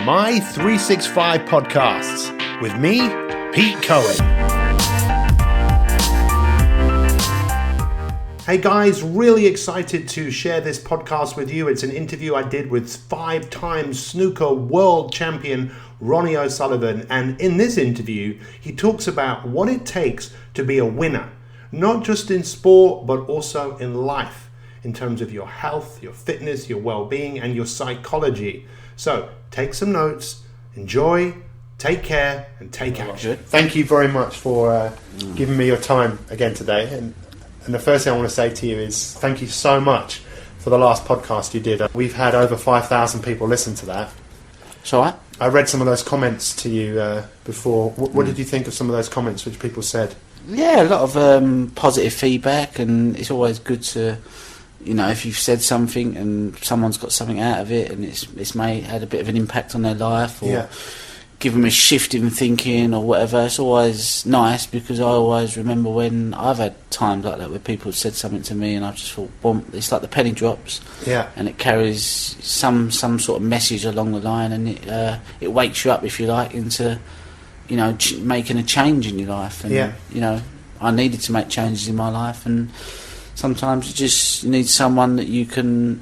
My 365 Podcasts with me, Pete Cohen. Hey guys, really excited to share this podcast with you. It's an interview I did with 5-time snooker world champion Ronnie O'Sullivan, and in this interview he talks about what it takes to be a winner, not just in sport but also in life, in terms of your health, your fitness, your well-being and your psychology. So take some notes, enjoy, take care and take action. Thank you very much for giving me your time again today, and the first thing I want to say to you is thank you so much for the last podcast you did. We've had over 5,000 people listen to that. So I read some of those comments to you before. What did you think of some of those comments which people said? Yeah, a lot of positive feedback, and it's always good to, you know, if you've said something and someone's got something out of it and it's had a bit of an impact on their life, or give them a shift in thinking or whatever, it's always nice, because I always remember when I've had times like that where people have said something to me and I've just thought, boom, it's like the penny drops, and it carries some sort of message along the line, and it wakes you up, if you like, into, you know, making a change in your life. And you know, I needed to make changes in my life, and sometimes you need someone that you can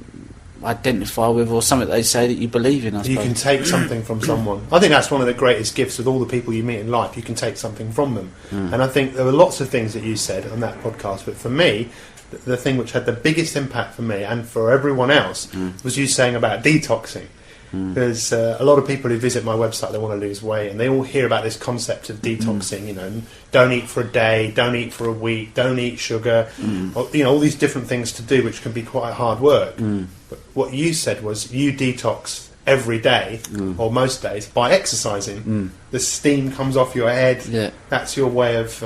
identify with, or something they say that you believe in, I suppose. You can take something from someone. I think that's one of the greatest gifts with all the people you meet in life. You can take something from them. And I think there were lots of things that you said on that podcast, but for me, the thing which had the biggest impact for me and for everyone else was you saying about detoxing. Because a lot of people who visit my website, they want to lose weight, and they all hear about this concept of detoxing, you know, don't eat for a day, don't eat for a week, don't eat sugar, or, you know, all these different things to do, which can be quite hard work. But what you said was you detox every day, or most days, by exercising. The steam comes off your head. That's your way of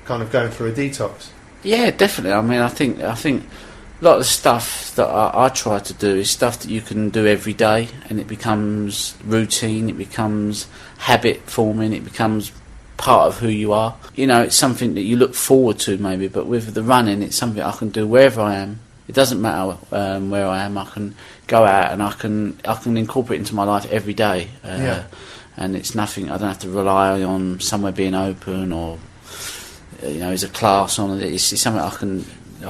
kind of going through a detox. Yeah, definitely. I mean, I think a lot of the stuff that I try to do is stuff that you can do every day, and it becomes routine, it becomes habit forming, it becomes part of who you are. You know, it's something that you look forward to maybe, but with the running, it's something I can do wherever I am. It doesn't matter where I am. I can go out and I can incorporate it into my life every day. And it's nothing, I don't have to rely on somewhere being open, or, you know, is a class on it. It's something I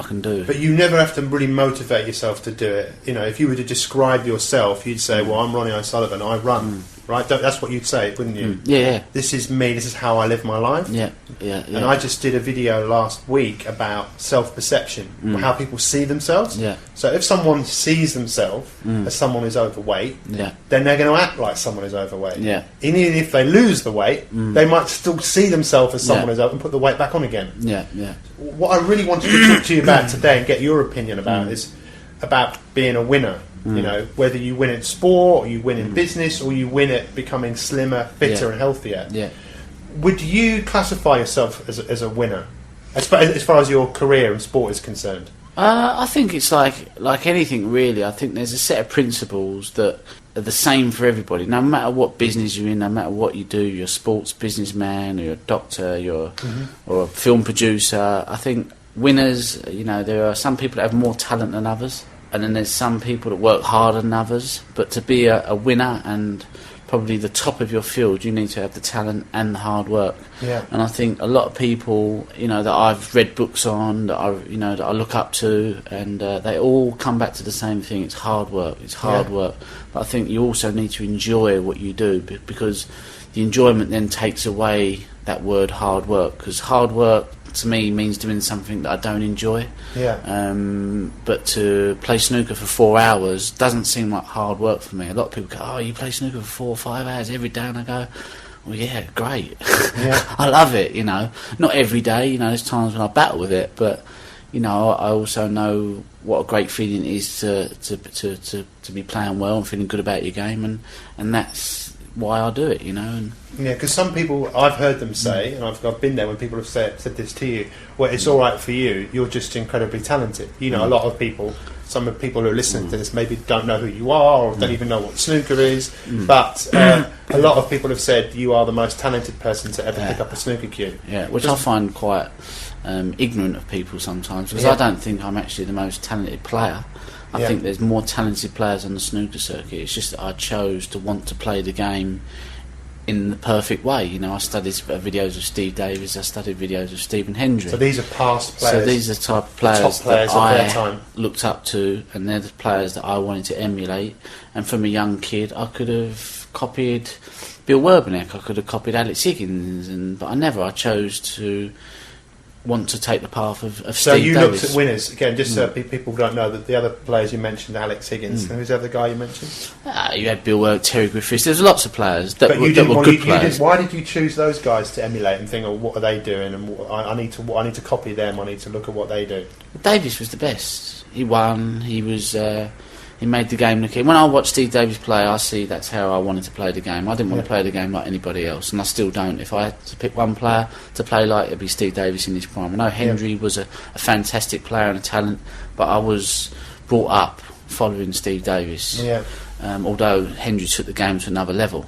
can do. But you never have to really motivate yourself to do it. You know, if you were to describe yourself, you'd say, well, I'm Ronnie O'Sullivan, I run, right? That's what you'd say, wouldn't you? Yeah. This is me, this is how I live my life. Yeah. And I just did a video last week about self-perception, how people see themselves. So if someone sees themselves as someone who's overweight, then they're going to act like someone who's overweight. Even if they lose the weight, they might still see themselves as someone who's overweight and put the weight back on again. What I really wanted to talk to you about today and get your opinion about is about being a winner. You know, whether you win in sport, or you win in business, or you win at becoming slimmer, fitter and healthier. Would you classify yourself as a winner, as far as your career in sport is concerned? I think it's like anything, really. I think there's a set of principles that are the same for everybody, no matter what business you're in, no matter what you do. You're a sports businessman, or you're a doctor, or a film producer. I think winners, you know, there are some people that have more talent than others, and then there's some people that work harder than others. But to be a winner and probably the top of your field, you need to have the talent and the hard work. And I think a lot of people, you know, that I've read books on, that I look up to, and they all come back to the same thing. It's hard work. It's hard work. But I think you also need to enjoy what you do, because the enjoyment then takes away that word hard work. Because hard work to me means doing something that I don't enjoy. But to play snooker for 4 hours doesn't seem like hard work for me. A lot of people go, oh, you play snooker for 4 or 5 hours every day, and I go, well, yeah, great. I love it, you know. Not every day, you know, there's times when I battle with it, but, you know, I also know what a great feeling it is to be playing well and feeling good about your game, and that's why I do it, you know. And because some people, I've heard them say, and I've been there when people have said this to you, well, it's all right for you, you're just incredibly talented. You know, a lot of people, some of the people who are listening to this maybe don't know who you are, or don't even know what snooker is, but a lot of people have said you are the most talented person to ever pick up a snooker cue. Which I find quite ignorant of people sometimes, because I don't think I'm actually the most talented player. I think there's more talented players on the snooker circuit. It's just that I chose to want to play the game in the perfect way. You know, I studied videos of Steve Davis, I studied videos of Stephen Hendry. So these are past players. So these are the type of players, top players that of their I time. Looked up to, and they're the players that I wanted to emulate. And from a young kid, I could have copied Bill Werbenek, I could have copied Alex Higgins, but I never. I chose to want to take the path of so Steve you Davis. looked at winners again, just so people don't know that the other players you mentioned, Alex Higgins, and who's the other guy you mentioned? You had Bill Work, Terry Griffiths. There's lots of players that But were, you that didn't. were good players. Why did you choose those guys to emulate and think, "Oh, what are they doing?" And I need to copy them. I need to look at what they do. Davis was the best. He won. He was. He made the game look. When I watch Steve Davis play, I see that's how I wanted to play the game. I didn't want to play the game like anybody else, and I still don't. If I had to pick one player to play like, it'd be Steve Davis in his prime. I know Hendry was a fantastic player and a talent, but I was brought up following Steve Davis. Yeah. Although Hendry took the game to another level.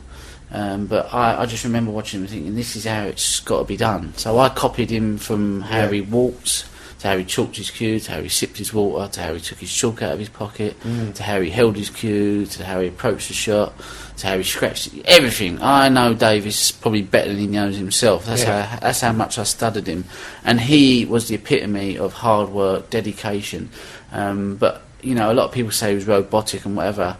But I just remember watching him and thinking, this is how it's got to be done. So I copied him from how he walked, to how he chalked his cue, to how he sipped his water, to how he took his chalk out of his pocket, to how he held his cue, to how he approached the shot, to how he scratched it. Everything. I know Davis probably better than he knows himself. That's how much I studied him. And he was the epitome of hard work, dedication. But, you know, a lot of people say he was robotic and whatever.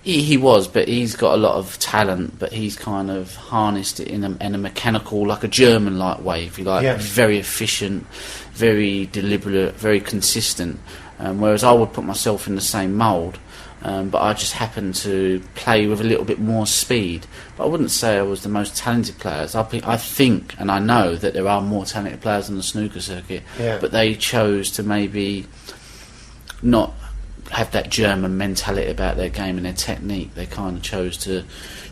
He was, but he's got a lot of talent, but he's kind of harnessed it in a mechanical, like a German-like way, if you like. Yeah. Very efficient, very deliberate, very consistent. Whereas I would put myself in the same mould, but I just happened to play with a little bit more speed. But I wouldn't say I was the most talented players. I think, and I know that there are more talented players on the snooker circuit, but they chose to maybe not have that German mentality about their game and their technique. They kind of chose to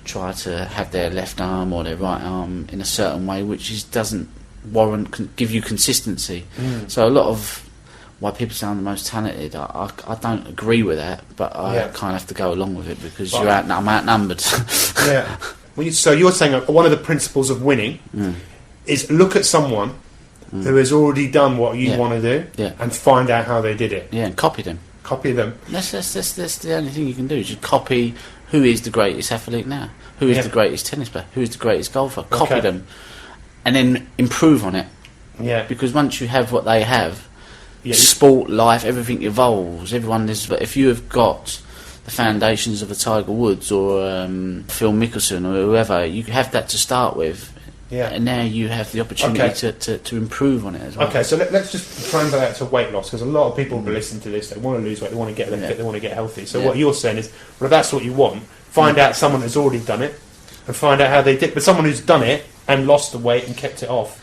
try to have their left arm or their right arm in a certain way, which doesn't give you consistency. So a lot of why people say I'm the most talented, I don't agree with that, but I kind of have to go along with it because I'm outnumbered. So you're saying one of the principles of winning is look at someone who has already done what you want to do and find out how they did it. Yeah, and copy them. Copy them. That's the only thing you can do. Is you copy who is the greatest athlete now, who is the greatest tennis player, who is the greatest golfer. Copy them, and then improve on it. Yeah. Because once you have what they have, sport, life, everything evolves. Everyone is. If you have got the foundations of a Tiger Woods or Phil Mickelson or whoever, you have that to start with. Yeah. And now you have the opportunity to improve on it as well. Okay, so let's just translate that to weight loss, because a lot of people will listen to this, they want to lose weight, they want to get fit, they want to get healthy. So what you're saying is, well, if that's what you want, find out someone that's already done it and find out how they did. But someone who's done it and lost the weight and kept it off.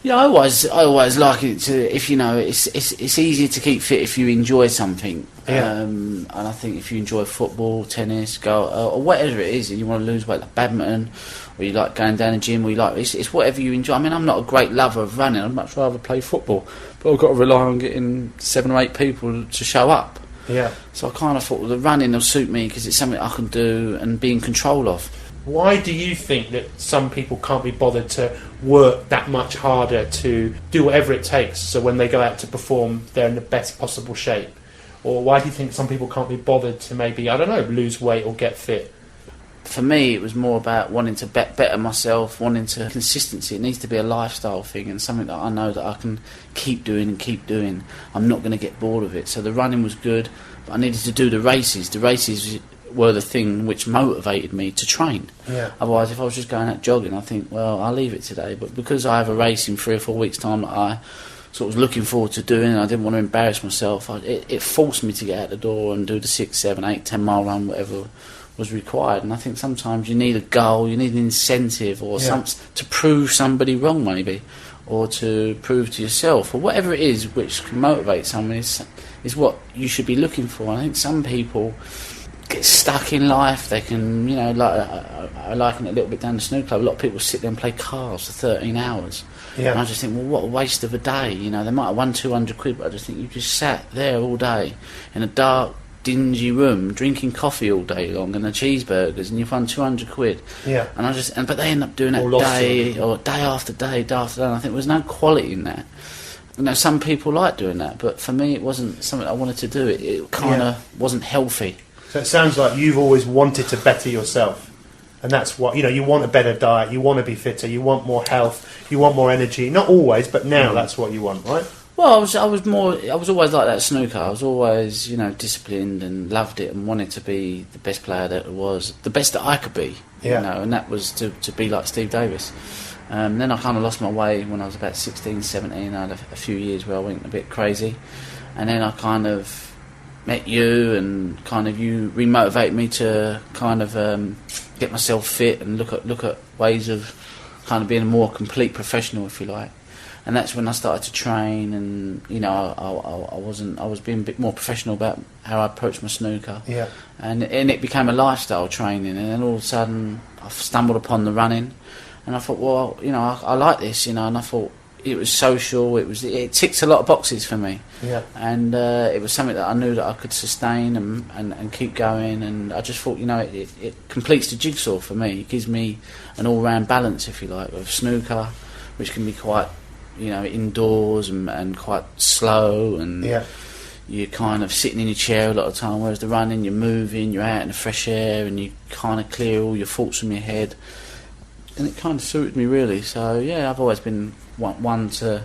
Yeah, I always like it to, if you know, it's easier to keep fit if you enjoy something. Yeah. And I think if you enjoy football, tennis, golf, or whatever it is, and you want to lose weight, like badminton, or you like going down the gym, or you like it's whatever you enjoy. I mean, I'm not a great lover of running. I'd much rather play football, but I've got to rely on getting 7 or 8 people to show up. Yeah. So I kind of thought, well, the running will suit me because it's something I can do and be in control of. Why do you think that some people can't be bothered to work that much harder to do whatever it takes so when they go out to perform they're in the best possible shape? Or why do you think some people can't be bothered to maybe, I don't know, lose weight or get fit? For me, it was more about wanting to better myself, wanting to consistency. It needs to be a lifestyle thing and something that I know that I can keep doing and keep doing. I'm not going to get bored of it. So the running was good, but I needed to do the races. The races were the thing which motivated me to train. Yeah. Otherwise, if I was just going out jogging, I think, well, I'll leave it today. But because I have a race in 3 or 4 weeks' time that I sort of was looking forward to doing, and I didn't want to embarrass myself, it forced me to get out the door and do the 6, 7, 8, 10 mile run, whatever was required. And I think sometimes you need a goal, you need an incentive, or to prove somebody wrong, maybe, or to prove to yourself, or whatever it is which can motivate someone is what you should be looking for. And I think some people get stuck in life. They can, you know, like I liken it a little bit down the snooker club. A lot of people sit there and play cards for 13 hours. Yeah. And I just think, well, what a waste of a day. You know, they might have won 200 quid, but I just think you just sat there all day in a dark, dingy room drinking coffee all day long and the cheeseburgers, and you've won 200 quid. Yeah. And but they end up doing that day after day, day after day. And I think there's no quality in that. some people like doing that, but for me it wasn't something I wanted to do. It kind of wasn't healthy. So it sounds like you've always wanted to better yourself, and that's what you want a better diet, you want to be fitter, you want more health, you want more energy. Not always, but now that's what you want, right? Well, I was always like that snooker. I was always, disciplined and loved it and wanted to be the best player that it was, the best that I could be, and that was to be like Steve Davis. Then I kind of lost my way when I was about 16, 17. I had a few years where I went a bit crazy, and then I kind of met you, and kind of you remotivated me to kind of get myself fit and look at ways of kind of being a more complete professional, if you like. And that's when I started to train, and I was being a bit more professional about how I approached my snooker. Yeah. And it became a lifestyle training, and then all of a sudden I stumbled upon the running, and I thought, well, I like this, and I thought it was social. It ticked a lot of boxes for me. Yeah. And it was something that I knew that I could sustain and keep going, and I just thought, it completes the jigsaw for me. It gives me an all-round balance, if you like, of snooker, which can be quite indoors and quite slow, and you're kind of sitting in your chair a lot of the time, whereas the running, you're moving, you're out in the fresh air, and you kind of clear all your thoughts from your head, and it kind of suited me really. So I've always been one to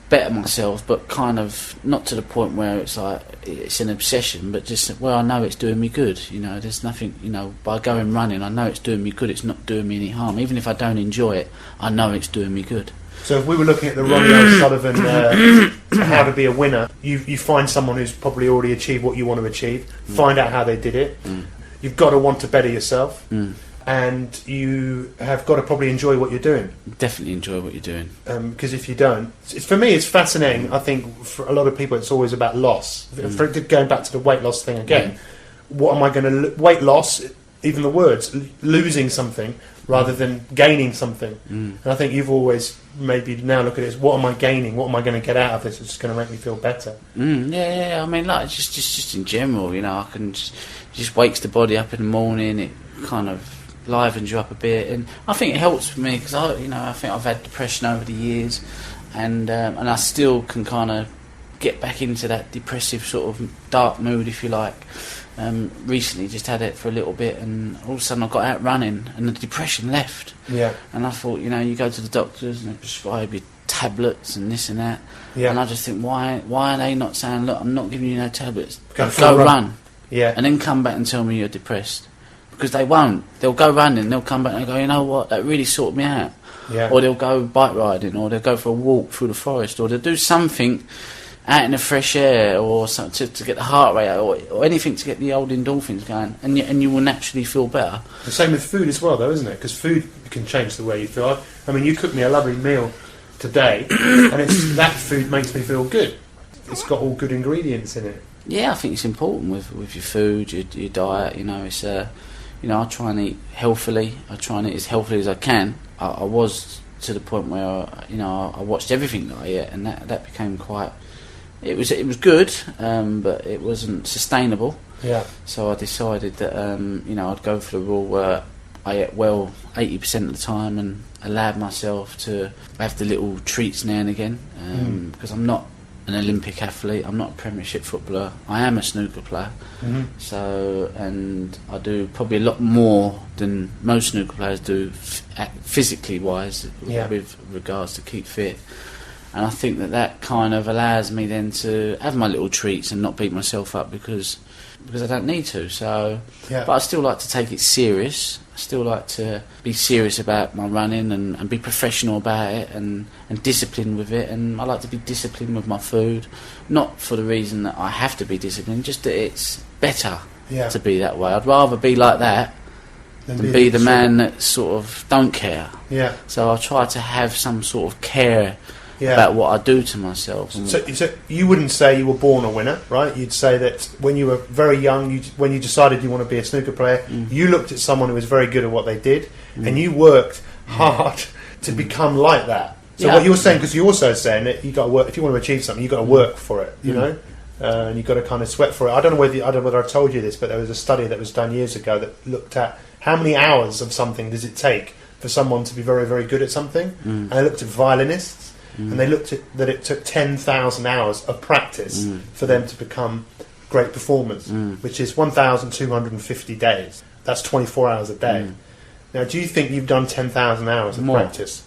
better myself, but kind of not to the point where it's like it's an obsession, but just, well, I know it's doing me good. There's nothing, by going running, I know it's doing me good. It's not doing me any harm. Even if I don't enjoy it, I know it's doing me good. So if we were looking at the Ronnie O'Sullivan How to Be a Winner, you find someone who's probably already achieved what you want to achieve, find out how they did it. You've got to want to better yourself, and you have got to probably enjoy what you're doing. Definitely enjoy what you're doing. Because if you don't, for me it's fascinating. I think for a lot of people it's always about loss. Going back to the weight loss thing again, what am I going to... weight loss, even the words, losing something rather than gaining something. And I think you've always maybe now look at it as, what am I gaining? What am I going to get out of this? It's going to make me feel better. Yeah. I mean, like just in general, I can just wakes the body up in the morning. It kind of livens you up a bit, and I think it helps me because I think I've had depression over the years, and I still can kind of get back into that depressive sort of dark mood, if you like. Recently just had it for a little bit, and all of a sudden I got out running and the depression left. And I thought, you go to the doctors and they prescribe you tablets and this and that, and I just think, why are they not saying, look, I'm not giving you no tablets, go run, and then come back and tell me you're depressed? Because they won't. They'll go running, they'll come back and go, you know what, that really sorted me out. Or they'll go bike riding, or they'll go for a walk through the forest, or they'll do something out in the fresh air, or something to get the heart rate out, or anything to get the old endorphins going, and you will naturally feel better. The same with food as well, though, isn't it? Because food can change the way you feel. I mean, you cooked me a lovely meal today, and that food makes me feel good. It's got all good ingredients in it. Yeah, I think it's important with your food, your diet. It's I try and eat healthily. I try and eat as healthily as I can. I was to the point where I watched everything that I ate, and that became quite. It was good, but it wasn't sustainable. So I decided that I'd go for the rule where I ate well 80% of the time and allowed myself to have the little treats now and again. Because I'm not an Olympic athlete, I'm not a Premiership footballer. I am a snooker player. So, and I do probably a lot more than most snooker players do, physically wise, with regards to keep fit. And I think that kind of allows me then to have my little treats and not beat myself up because I don't need to. So, but I still like to take it serious. I still like to be serious about my running and be professional about it and disciplined with it. And I like to be disciplined with my food, not for the reason that I have to be disciplined, just that it's better to be that way. I'd rather be like that than be the man that sort of don't care. So I try to have some sort of care about what I do to myself. So you wouldn't say you were born a winner, right? You'd say that when you were very young, when you decided you want to be a snooker player, you looked at someone who was very good at what they did, and you worked hard to become like that. So what you're saying, because you're also saying that you got to work. If you want to achieve something, you got to work for it. You know, and you got to kind of sweat for it. I don't know whether I told you this, but there was a study that was done years ago that looked at how many hours of something does it take for someone to be very, very good at something, and I looked at violinists. and they looked at that it took 10,000 hours of practice for them to become great performers, which is 1,250 days. That's 24 hours a day. Now, do you think you've done 10,000 hours of practice?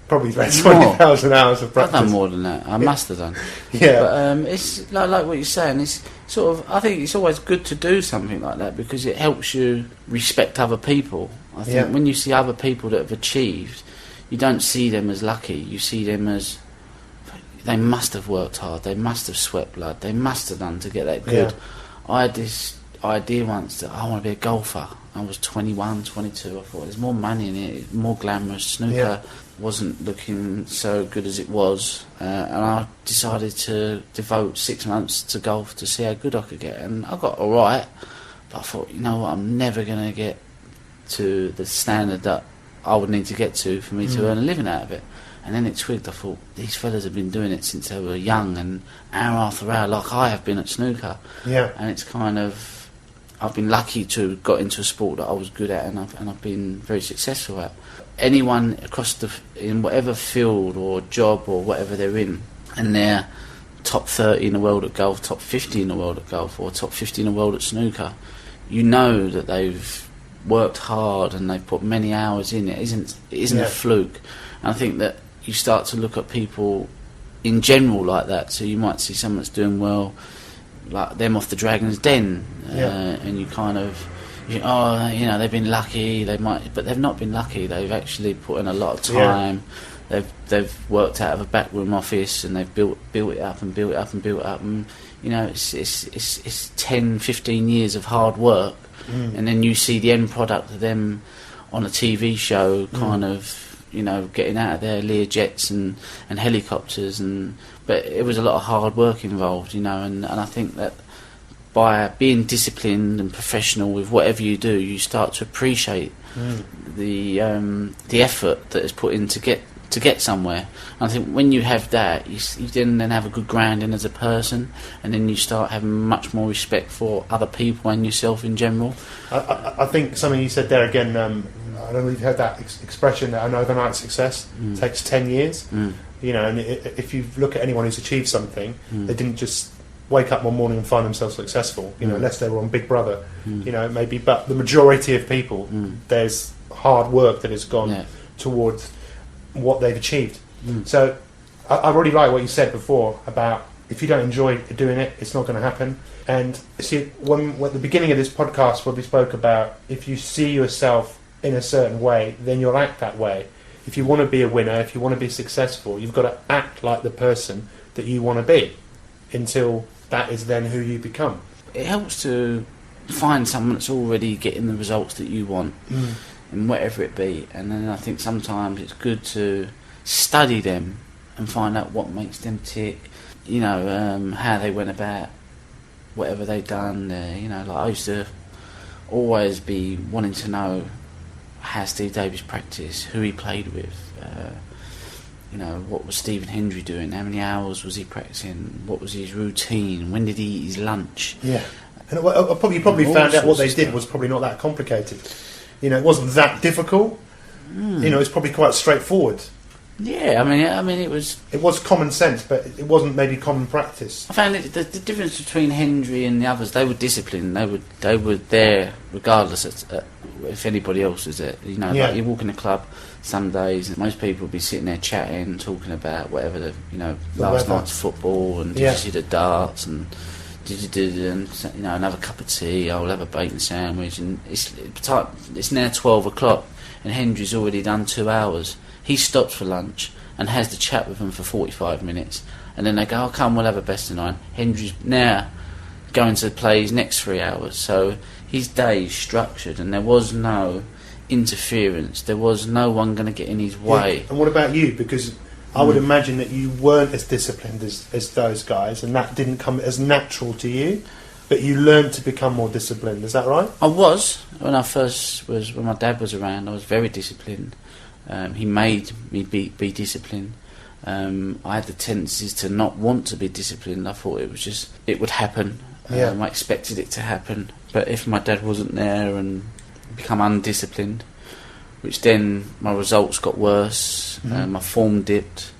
Probably about 20,000 hours of practice. I've done more than that. I must have done. Yeah. But it's like what you're saying. It's sort of. I think it's always good to do something like that because it helps you respect other people. I think when you see other people that have achieved, you don't see them as lucky. You see them as they must have worked hard. They must have sweat blood. They must have done to get that good. Yeah. I had this idea once that I want to be a golfer. I was 21, 22. I thought there's more money in it, more glamorous. Snooker wasn't looking so good as it was, and I decided to devote 6 months to golf to see how good I could get. And I got all right, but I thought, you know what, I'm never going to get to the standard that I would need to get to for me to earn a living out of it. And then it twigged. I thought, these fellas have been doing it since they were young, and hour after hour, like I have been at snooker. Yeah. And it's kind of, I've been lucky to have got into a sport that I was good at, and I've been very successful at. Anyone in whatever field or job or whatever they're in, and they're top 30 in the world at golf, top 50 in the world at golf, or top 50 in the world at snooker, you know that they've worked hard and they've put many hours in. It isn't a fluke. And I think that you start to look at people in general like that. So you might see someone that's doing well, like them off the Dragon's Den, and you kind of, they've been lucky. They might, but they've not been lucky. They've actually put in a lot of time. They've worked out of a backroom office, and they've built it up and built it up and built it up. And it's 10, 15 years of hard work, and then you see the end product of them on a TV show, kind of. Getting out of their Learjets and helicopters, but it was a lot of hard work involved, and I think that by being disciplined and professional with whatever you do, you start to appreciate the effort that is put in to get somewhere. And I think when you have that, you then have a good grounding as a person, and then you start having much more respect for other people and yourself in general. I think something you said there again, I don't know if you've heard that expression that an overnight success takes 10 years. And if you look at anyone who's achieved something, they didn't just wake up one morning and find themselves successful, unless they were on Big Brother, maybe. But the majority of people, there's hard work that has gone towards what they've achieved. So I really like what you said before about if you don't enjoy doing it, it's not going to happen. And see, at the beginning of this podcast, where we spoke about if you see yourself in a certain way, then you'll act that way. If you want to be a winner, if you want to be successful, you've got to act like the person that you want to be until that is then who you become. It helps to find someone that's already getting the results that you want, and whatever it be. And then I think sometimes it's good to study them and find out what makes them tick, how they went about whatever they've done. Like I used to always be wanting to know how Steve Davis practiced, who he played with, what was Stephen Hendry doing, how many hours was he practicing, what was his routine, when did he eat his lunch. Yeah, and you probably found out what they did was probably not that complicated. It wasn't that difficult. It's probably quite straightforward. Yeah, I mean, it was. It was common sense, but it wasn't maybe common practice. I found the difference between Hendry and the others. They were disciplined. They were there regardless if anybody else was there. Like you walk in a club some days, and most people would be sitting there chatting, talking about whatever the last night's football, and did you see the darts, and another cup of tea. I'll have a bacon sandwich, and it's now 12 o'clock, and Hendry's already done 2 hours. He stops for lunch and has the chat with them for 45 minutes. And then they go, come, we'll have a best of 9. Hendry's now going to play his next 3 hours. So his day's structured, and there was no interference. There was no one going to get in his way. And what about you? Because I would imagine that you weren't as disciplined as those guys, and that didn't come as natural to you. But you learned to become more disciplined. Is that right? I was. When my dad was around, I was very disciplined. He made me be disciplined. I had the tendencies to not want to be disciplined. I thought it would happen. I expected it to happen. But if my dad wasn't there and become undisciplined, which then my results got worse, my form dipped,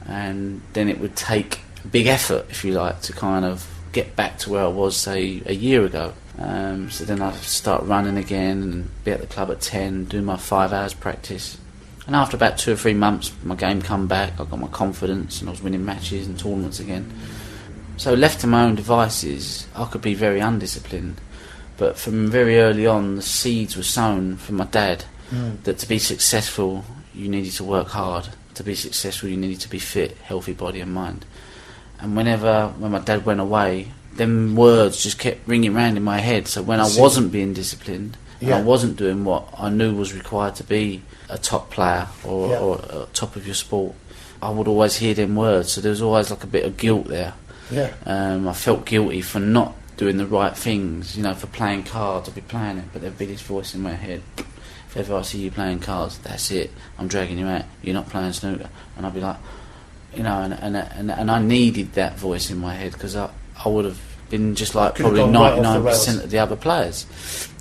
and then it would take a big effort, if you like, to kind of get back to where I was, say, a year ago. So then I'd start running again and be at the club at 10, do my 5 hours practice. And after about 2 or 3 months, my game come back, I got my confidence, and I was winning matches and tournaments again. So left to my own devices, I could be very undisciplined. But from very early on, the seeds were sown from my dad that to be successful, you needed to work hard. To be successful, you needed to be fit, healthy body and mind. And when my dad went away, them words just kept ringing round in my head. So when I wasn't being disciplined, and I wasn't doing what I knew was required to be a top player or top of your sport, I would always hear them words. So there was always like a bit of guilt there. I felt guilty for not doing the right things, for playing cards. I'd be playing it, but there'd be this voice in my head: if ever I see you playing cards, that's it, I'm dragging you out, you're not playing snooker. And I'd be like, and I needed that voice in my head, because I would have been just like probably 99% of the other players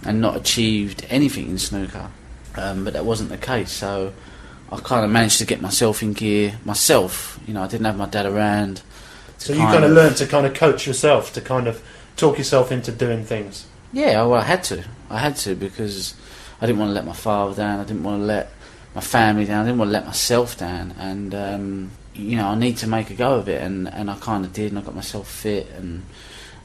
and not achieved anything in snooker. But that wasn't the case, so I kind of managed to get myself in gear myself. I didn't have my dad around. So you kind of learned to kind of coach yourself, to kind of talk yourself into doing things. Yeah, well, I had to, because I didn't want to let my father down, I didn't want to let my family down, I didn't want to let myself down, and I need to make a go of it, and I kind of did, and I got myself fit, and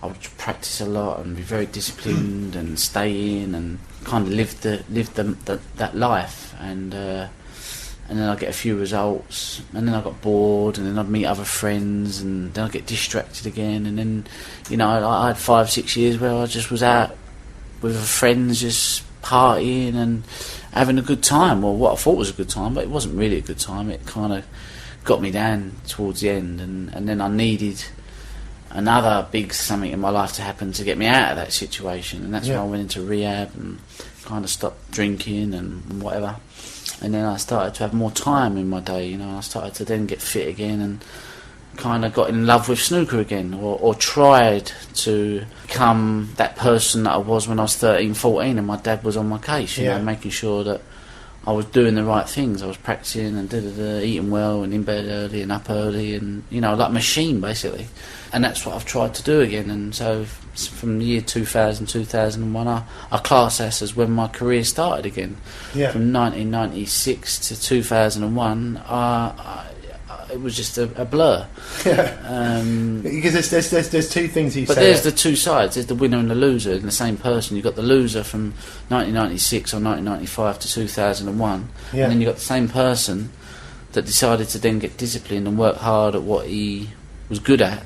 I would practice a lot and be very disciplined and stay in and kind of live that life, and then I'd get a few results, and then I got bored, and then I'd meet other friends, and then I'd get distracted again, and then I had 5-6 years where I just was out with friends, just partying and having a good time, or what I thought was a good time, but it wasn't really a good time. It kind of got me down towards the end, and then I needed another big something in my life to happen to get me out of that situation, and that's when I went into rehab and kind of stopped drinking and whatever. And then I started to have more time in my day, I started to then get fit again, and kind of got in love with snooker again, or tried to become that person that I was when I was 13, 14, and my dad was on my case, making sure that I was doing the right things. I was practicing and eating well and in bed early and up early, and like a machine basically. And that's what I've tried to do again. And so from the year 2000, 2001, I class that as when my career started again. From 1996 to 2001, it was just a blur. Because there's two things you say. But there's the two sides. There's the winner and the loser in the same person. You've got the loser from 1996 or 1995 to 2001, and then you've got the same person that decided to then get disciplined and work hard at what he was good at,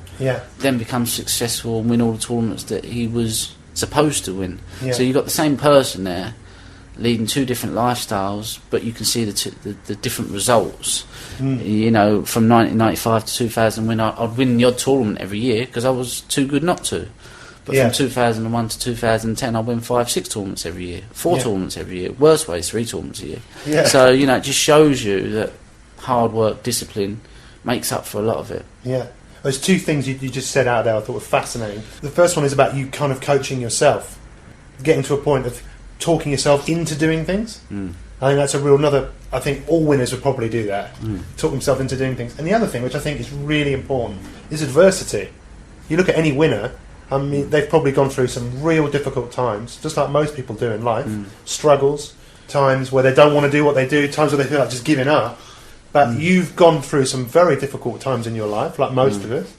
then become successful and win all the tournaments that he was supposed to win. So you've got the same person there leading two different lifestyles, but you can see the different results. From 1995 to 2000, when I'd win the odd tournament every year because I was too good not to. But from 2001 to 2010, I win 5-6 tournaments every year, 4 tournaments every year, worst ways 3 tournaments a year. So it just shows you that hard work, discipline makes up for a lot of it. There's two things you just said out there I thought were fascinating. The first one is about you kind of coaching yourself, getting to a point of talking yourself into doing things. I think that's I think all winners would probably do that, talk themselves into doing things. And the other thing, which I think is really important, is adversity. You look at any winner, I mean, they've probably gone through some real difficult times, just like most people do in life. Struggles, times where they don't want to do what they do, times where they feel like just giving up. But you've gone through some very difficult times in your life, like most of us.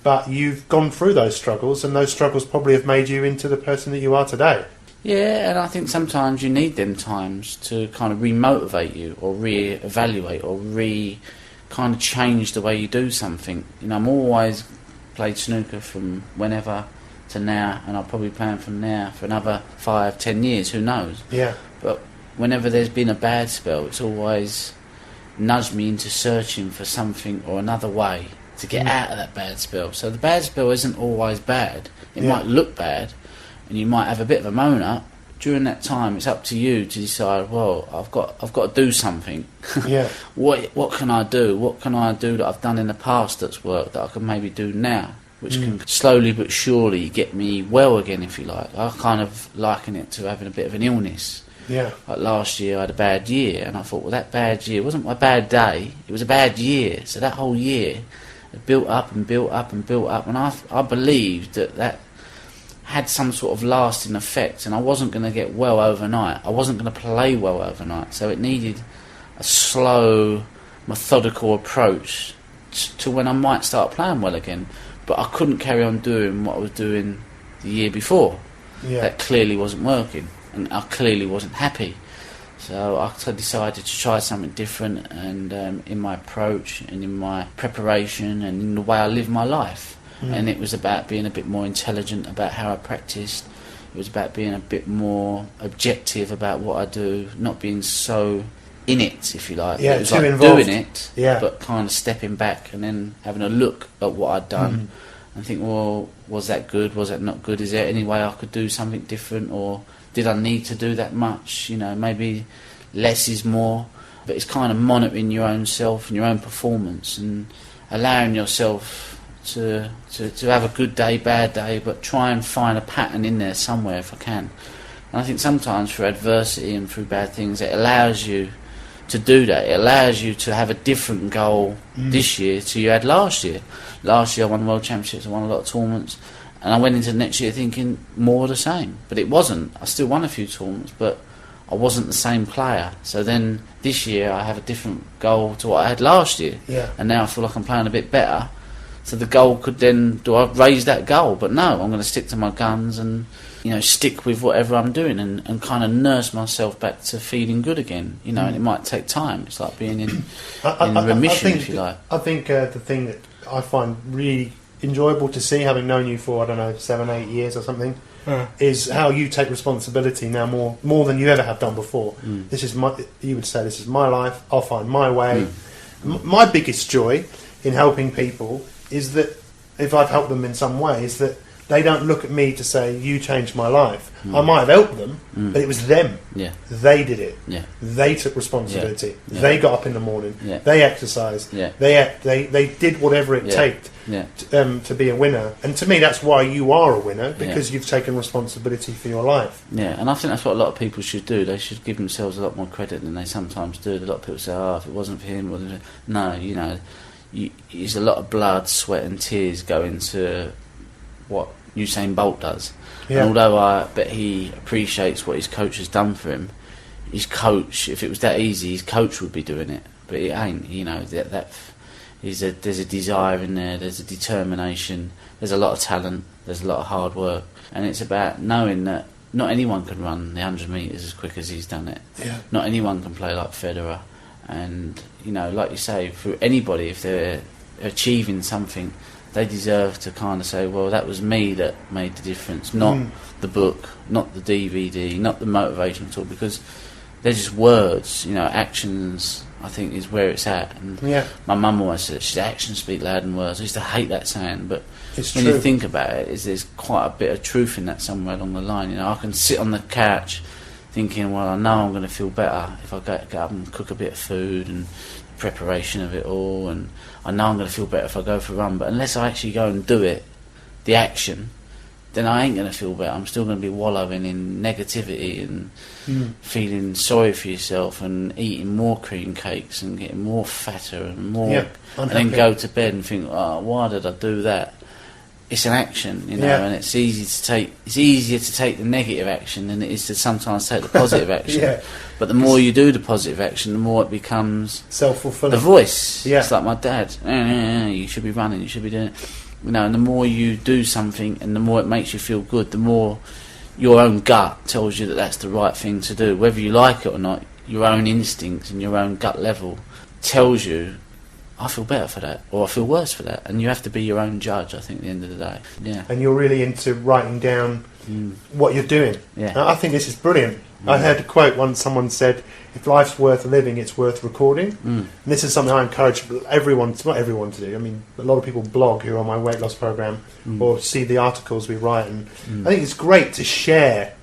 But you've gone through those struggles, and those struggles probably have made you into the person that you are today. Yeah, and I think sometimes you need them times to kind of re-motivate you, or re-evaluate, or kind of change the way you do something. I'm always played snooker from whenever to now, and I'll probably play from now for another 5-10 years, who knows. But whenever there's been a bad spell, it's always nudged me into searching for something or another way to get out of that bad spell. So the bad spell isn't always bad. It might look bad, and you might have a bit of a moan up. During that time, it's up to you to decide, well, I've got to do something. What can I do? What can I do that I've done in the past that's worked that I can maybe do now, which can slowly but surely get me well again, if you like. I kind of liken it to having a bit of an illness. Yeah. Like last year I had a bad year, and I thought, well, that bad year wasn't my bad day, it was a bad year. So that whole year it built up and built up and built up, and I believed that had some sort of lasting effect, and I wasn't going to get well overnight. I wasn't going to play well overnight. So it needed a slow, methodical approach to when I might start playing well again. But I couldn't carry on doing what I was doing the year before. Yeah. That clearly wasn't working, and I clearly wasn't happy. So I decided to try something different, and in my approach and in my preparation and in the way I live my life. And it was about being a bit more intelligent about how I practiced. It was about being a bit more objective about what I do, not being so in it, if you like. Yeah, it was too like involved. doing it, Yeah. but kind of stepping back and then having a look at what I'd done and think, well, was that good? Was that not good? Is there any way I could do something different, or did I need to do that much? You know, maybe less is more. But it's kind of monitoring your own self and your own performance and allowing yourself to have a good day, bad day, but try and find a pattern in there somewhere if I can. And I think sometimes through adversity and through bad things, it allows you to do that. It allows you to have a different goal this year to you had last year. Last year I won the World Championships, I won a lot of tournaments, and I went into the next year thinking more of the same. But it wasn't. I still won a few tournaments, but I wasn't the same player. So then this year I have a different goal to what I had last year. Yeah. And now I feel like I'm playing a bit better. So the goal could then, do I raise that goal? But no, I'm going to stick to my guns and, you know, stick with whatever I'm doing and kind of nurse myself back to feeling good again. You know, and it might take time. It's like being in remission, if you like. I think the thing that I find really enjoyable to see, having known you for, 7, 8 years or something, is how you take responsibility now more than you ever have done before. This is you would say, this is my life, I'll find my way. My biggest joy in helping people is that if I've helped them in some way, is that they don't look at me to say, you changed my life. I might have helped them, but it was them. Yeah. They did it. Yeah. They took responsibility. Yeah. They got up in the morning. Yeah. They exercised. Yeah. They did whatever it takes Yeah. to be a winner. And to me, that's why you are a winner, because you've taken responsibility for your life. Yeah, and I think that's what a lot of people should do. They should give themselves a lot more credit than they sometimes do. A lot of people say, oh, if it wasn't for him... No, you know, there's a lot of blood, sweat and tears go into what Usain Bolt does. Yeah. And although I bet he appreciates what his coach has done for him, his coach, if it was that easy, his coach would be doing it. But it ain't, you know. There's a desire in there, there's a determination, there's a lot of talent, there's a lot of hard work. And it's about knowing that not anyone can run the 100 metres as quick as he's done it. Yeah. Not anyone can play like Federer. And, you know, like you say, for anybody, if they're achieving something, they deserve to kind of say, well, that was me that made the difference, not the book, not the DVD, not the motivational talk, because they're just words, you know. Actions, I think, is where it's at. And my mum always said, she's actions speak louder than words. I used to hate that saying, but it's when true. you think about it, there's quite a bit of truth in that somewhere along the line. You know, I can sit on the couch thinking, well, I know I'm going to feel better if I get up and cook a bit of food and preparation of it all, and I know I'm going to feel better if I go for a run, but unless I actually go and do it, the action, then I ain't going to feel better. I'm still going to be wallowing in negativity and feeling sorry for yourself and eating more cream cakes and getting more fatter and more, and then go to bed and think, oh, why did I do that? It's an action, you know, and it's easier to take the negative action than it is to sometimes take the positive action. But the more you do the positive action, the more it becomes self-fulfilling. The voice. Yeah. It's like my dad. You should be running, you should be doing it. You know, and the more you do something and the more it makes you feel good, the more your own gut tells you that that's the right thing to do. Whether you like it or not, your own instincts and your own gut level tells you, I feel better for that, or I feel worse for that. And you have to be your own judge, I think, at the end of the day. Yeah. And you're really into writing down what you're doing. Yeah. I think this is brilliant. I heard a quote once, someone said, if life's worth living, it's worth recording. And this is something I encourage everyone, not everyone to do. I mean, a lot of people blog who are on my weight loss program or see the articles we write. And I think it's great to share,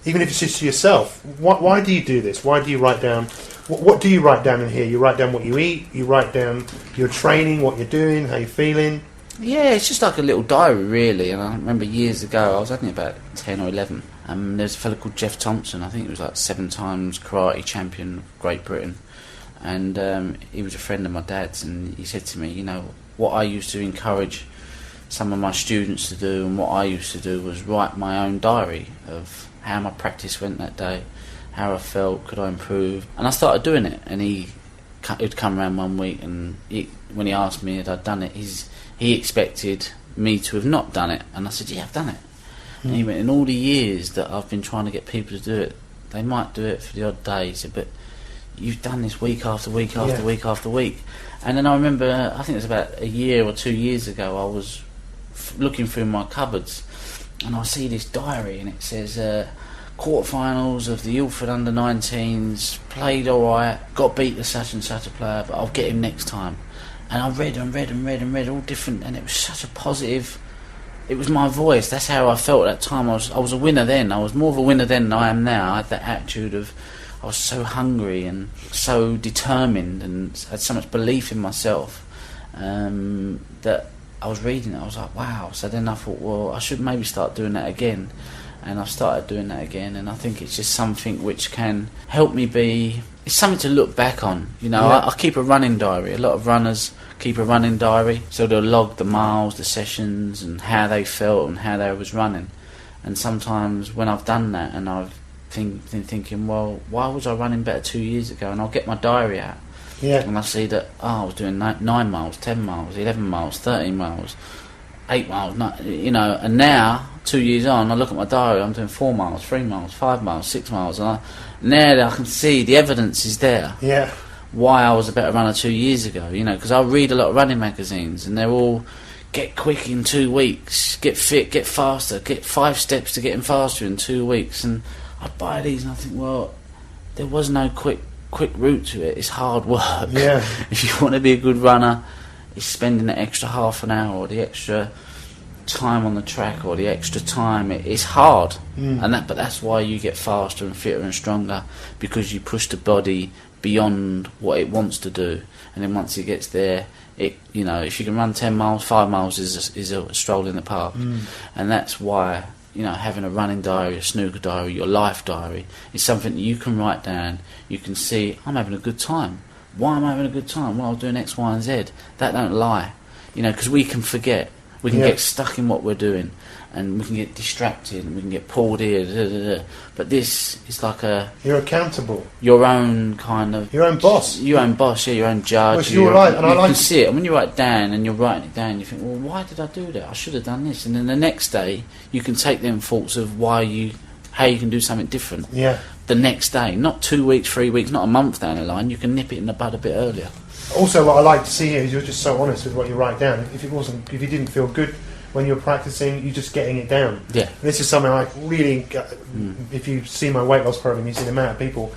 even if it's just to yourself. Why do you do this? Why do you write down... What do you write down in here? You write down what you eat, you write down your training, what you're doing, how you're feeling. Yeah, it's just like a little diary, really. And I remember years ago, I was only about 10 or 11, There's a fellow called Jeff Thompson. I think he was like 7 times karate champion of Great Britain, and he was a friend of my dad's. And he said to me, you know, what I used to encourage some of my students to do, and what I used to do, was write my own diary of how my practice went that day, how I felt, could I improve. And I started doing it, and he'd come around one week, and when he asked me if I'd done it, he expected me to have not done it, and I said, yeah, I've done it. And he went, in all the years that I've been trying to get people to do it, they might do it for the odd day, he said, but you've done this week after week after week after week. And then I remember, I think it was about a year or 2 years ago, I was looking through my cupboards, and I see this diary, and it says quarterfinals of the Ilford under-19s, played alright, got beat to such and such a player, but I'll get him next time. And I read all different, and it was such a positive. It was my voice. That's how I felt at that time. I was a winner then. I was more of a winner then than I am now. I had that attitude of, I was so hungry and so determined and had so much belief in myself that I was reading it. I was like, wow. So then I thought, well, I should maybe start doing that again. And I've started doing that again. And I think it's just something which can help me be... It's something to look back on. You know, I keep a running diary. A lot of runners keep a running diary. So they'll log the miles, the sessions, and how they felt and how they was running. And sometimes when I've done that and I've been thinking, well, why was I running better 2 years ago? And I'll get my diary out. Yeah. And I see that, I was doing 9 miles, 10 miles, 11 miles, 13 miles, 8 miles, you know. And now, 2 years on, I look at my diary, I'm doing 4 miles, 3 miles, 5 miles, 6 miles. And now I can see the evidence is there. Yeah. Why I was a better runner 2 years ago, you know, because I read a lot of running magazines, and they're all get quick in 2 weeks, get fit, get faster, get 5 steps to getting faster in 2 weeks. And I buy these and I think, well, there was no quick route to it. It's hard work. Yeah. If you want to be a good runner, it's spending the extra half an hour or the extra time on the track or the extra time. It's hard, but that's why you get faster and fitter and stronger, because you push the body beyond what it wants to do. And then once it gets there, you know, if you can run 10 miles, 5 miles is a stroll in the park. And that's why, you know, having a running diary, a snooker diary, your life diary is something that you can write down. You can see, I'm having a good time. Why am I having a good time? Well, I was doing X, Y and Z. That don't lie, you know, because we can forget. We can get stuck in what we're doing, and we can get distracted, and we can get pulled here, But this is like you're accountable. Your own kind of... Your own boss. Your own boss, your own judge. Well, you can see it. And when you write it down, and you're writing it down, you think, well, why did I do that? I should have done this. And then the next day, you can take them thoughts of how you can do something different. Yeah. The next day. Not 2 weeks, 3 weeks, not a month down the line. You can nip it in the bud a bit earlier. Also, what I like to see here is you're just so honest with what you write down. If you didn't feel good when you're practicing, you're just getting it down. Yeah. And this is something I really. If you see my weight loss program, you see the amount of people,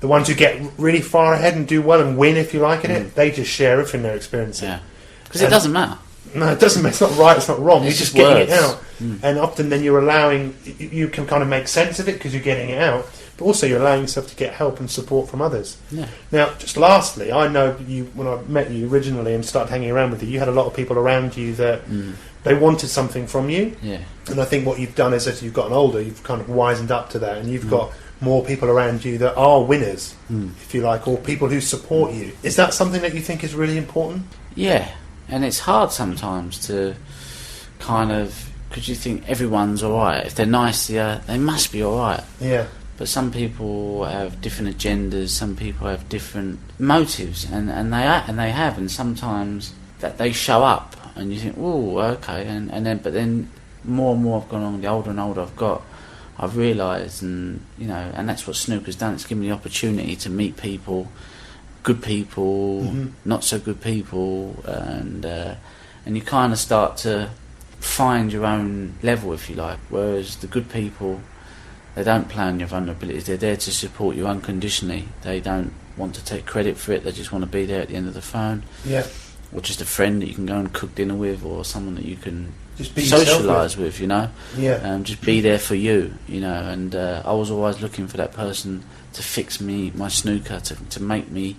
the ones who get really far ahead and do well and win, if you like, in it, they just share everything they're experiencing. Yeah. Because it doesn't matter. No, it doesn't matter. It's not right. It's not wrong. You're just getting it out, and often then you're allowing. You can kind of make sense of it because you're getting it out. But also you're allowing yourself to get help and support from others. Yeah. Now, just lastly, I know when I met you originally and started hanging around with you, you had a lot of people around you that they wanted something from you. Yeah. And I think what you've done is, as you've gotten older, you've kind of wisened up to that, and you've got more people around you that are winners, if you like, or people who support you. Is that something that you think is really important? Yeah, and it's hard sometimes to kind of, because you think everyone's all right. If they're nice, they must be all right. Yeah. But some people have different agendas. Some people have different motives, and they have, and sometimes that they show up, and you think, oh, okay, but then more and more I've gone on, the older and older I've got, I've realised, and you know, and that's what snooker's done. It's given me the opportunity to meet people, good people, not so good people, and you kind of start to find your own level, if you like. Whereas the good people, they don't play on your vulnerabilities. They're there to support you unconditionally. They don't want to take credit for it. They just want to be there at the end of the phone. Yeah. Or just a friend that you can go and cook dinner with, or someone that you can just socialise with, you know. Yeah. Just be there for you, you know. And I was always looking for that person to fix me, my snooker, to make me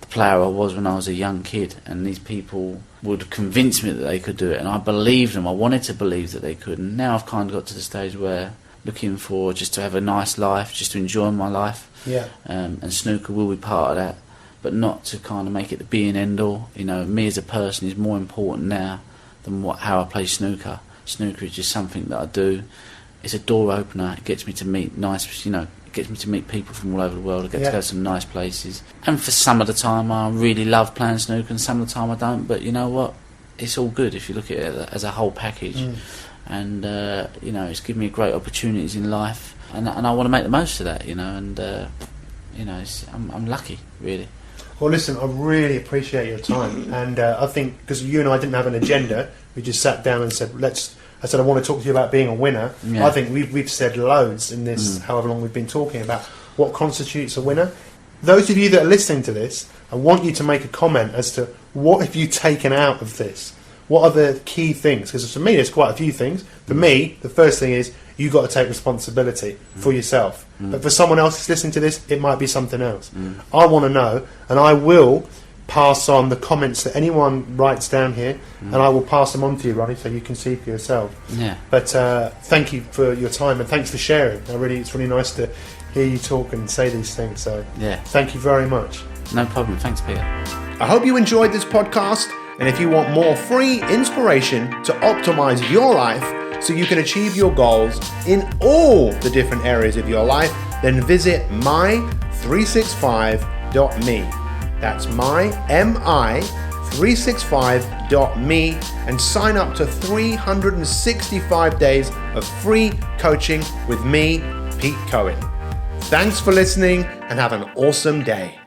the player I was when I was a young kid. And these people would convince me that they could do it, and I believed them. I wanted to believe that they could. And now I've kind of got to the stage where, looking for just to have a nice life, just to enjoy my life. Yeah. And snooker will be part of that, but not to kind of make it the be and end all. You know, me as a person is more important now than how I play snooker. Snooker is just something that I do. It's a door opener. It gets me to meet it gets me to meet people from all over the world. I get to go to some nice places. And for some of the time, I really love playing snooker, and some of the time I don't. But you know what? It's all good if you look at it as a whole package. And it's given me great opportunities in life, and I want to make the most of that. I'm lucky, really. Well, listen, I really appreciate your time, and I think because you and I didn't have an agenda, we just sat down and said, I said I want to talk to you about being a winner. Yeah. I think we've said loads in this, however long we've been talking about what constitutes a winner. Those of you that are listening to this, I want you to make a comment as to what have you taken out of this. What are the key things? Because for me, there's quite a few things. For me, the first thing is you've got to take responsibility for yourself. But for someone else who's listening to this, it might be something else. I want to know, and I will pass on the comments that anyone writes down here, and I will pass them on to you, Ronnie, so you can see for yourself. Yeah. But thank you for your time, and thanks for sharing. It's really nice to hear you talk and say these things. So thank you very much. No problem. Thanks, Peter. I hope you enjoyed this podcast. And if you want more free inspiration to optimize your life so you can achieve your goals in all the different areas of your life, then visit my365.me. That's mi365.me and sign up to 365 days of free coaching with me, Pete Cohen. Thanks for listening and have an awesome day.